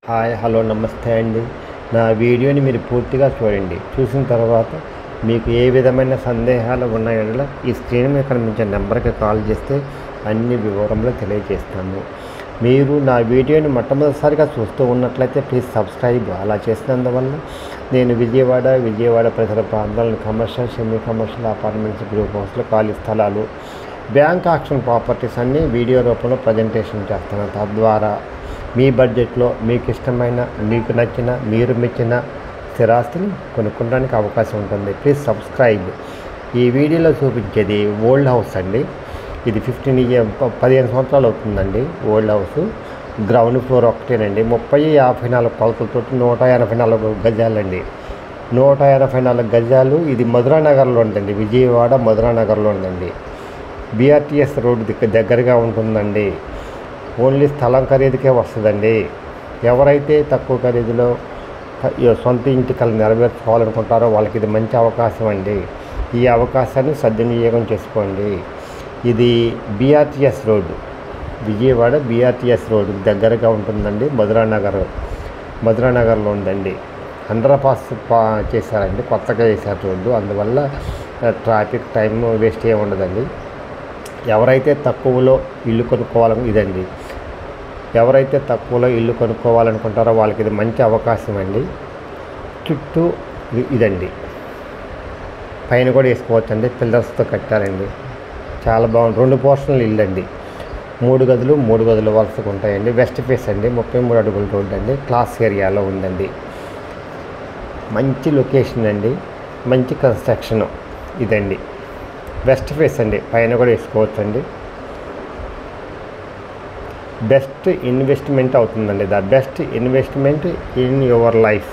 Hi hello నమస్తే అండి. నా వీడియోని మీరు పూర్తిగా చూడండి. చూసిన తర్వాత మీకు ఏ విధమైన సందేహాలు ఉన్న యెడల ఈ స్క్రీన్ మీద కనిపించే నెంబర్కి కాల్ చేస్తే అన్ని వివరములు తెలియజేస్తాను. మీరు నా వీడియోని మొట్టమొదటిసారిగా చూస్తూ ఉన్నట్లయితే ప్లీజ్ సబ్స్క్రైబ్. అలా చేసినందువల్ల నేను విజయవాడ పరిసర ప్రాంతాలను commercial, semi commercial, apartments, group హౌస్లు, ఖాళీ స్థలాలు, బ్యాంక్ ఆక్షన్ ప్రాపర్టీస్ అన్నీ వీడియో రూపంలో ప్రజెంటేషన్ చేస్తాను. తద్వారా మీ బడ్జెట్లో మీకు ఇష్టమైన, మీకు నచ్చిన, మీరు మెచ్చిన స్థిరాస్తిని కొనుక్కోవడానికి అవకాశం ఉంటుంది. Please subscribe. ఈ వీడియోలో చూపించేది ఓల్డ్ హౌస్ అండి. ఇది 15 సంవత్సరాలు అవుతుందండి. ఓల్డ్ హౌస్ గ్రౌండ్ ఫ్లోర్ ఒకటేనండి. 30-54 కొలతలతో 184 గజాలండి. 184 గజాలు. ఇది మధురానగర్లో ఉందండి. విజయవాడ మధురానగర్లో ఉందండి. BRTS రోడ్డు దగ్గరగా ఉంటుందండి. ఓన్లీ స్థలం ఖరీదుకే వస్తుందండి. ఎవరైతే తక్కువ ఖరీదులో సొంత ఇంటి కళ నెరవేర్చుకోవాలనుకుంటారో వాళ్ళకి ఇది మంచి అవకాశం అండి. ఈ అవకాశాన్ని సద్వినియోగం చేసుకోండి. ఇది BRTS road, Vijayawada BRTS road దగ్గరగా ఉంటుందండి. మధురానగర్లో ఉందండి. అండర్ పాస్ చేశారండి, కొత్తగా వేశారు రోడ్డు. అందువల్ల ట్రాఫిక్ టైం వేస్ట్ ఏమి ఉండదండి. ఎవరైతే తక్కువలో ఇల్లు కొనుక్కోవాలనుకుంటారో వాళ్ళకి ఇది మంచి అవకాశం అండి. చుట్టూ ఇదండి, పైన కూడా వేసుకోవచ్చండి. పిల్లర్స్తో కట్టారండి. చాలా బాగుంది. 2 పోర్షన్లు ఇల్లు అండి. 3 గదులు వరుసగా ఉంటాయండి. వెస్ట్ ఫేస్ అండి. 33 అడుగుల రోడ్డు అండి. క్లాస్ ఏరియాలో ఉందండి. మంచి లొకేషన్ అండి. మంచి కన్స్ట్రక్షన్ ఇదండి. వెస్ట్ ఫేస్ అండి. పైన కూడా వేసుకోవచ్చండి. బెస్ట్ ఇన్వెస్ట్మెంట్ అవుతుందండి. The best investment in your life.